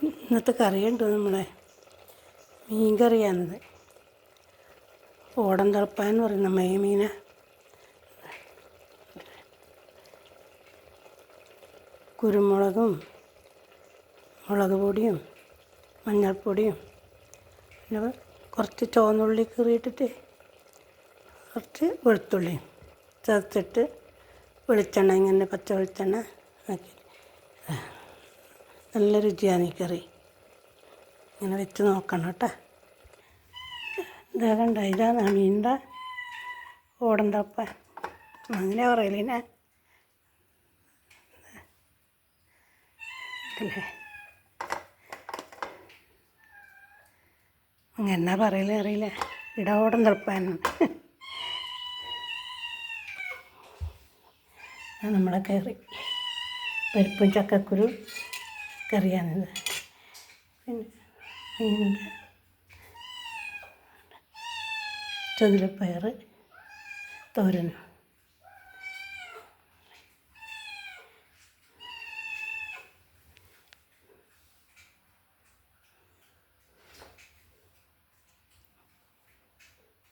ഇന്നത്തെ കറിയുണ്ട് നമ്മളെ മീൻ കറിയാണിത്. ഓടൻ തിളപ്പാന്ന് പറയുന്ന മീന. കുരുമുളകും മുളക് പൊടിയും മഞ്ഞൾപ്പൊടിയും പിന്നെ കുറച്ച് ചുവന്നുള്ളി കീറിയിട്ടിട്ട് കുറച്ച് വെളുത്തുള്ളിയും ചതച്ചിട്ട് വെളിച്ചെണ്ണ ഇങ്ങനെ പച്ച വെളിച്ചെണ്ണ ആക്കി നല്ല രുചിയാണ് ഈ കറി. ഇങ്ങനെ വെച്ച് നോക്കണം കേട്ടോ. ഇതാകണ്ട ഇതാണ് മീനിൻ്റെ ഓടൻ തപ്പ, അങ്ങനെ പറയലിനെ അല്ലേ, അങ്ങനെ പറയലേ അറിയില്ല. ഇവിടെ ഓടൻ തപ്പാണ് നമ്മളെ കറി. പരിപ്പും ചക്കക്കുരു കറിയാണിത്. പിന്നെ മീനുണ്ട്, ചതുരപ്പയർ തോരനും.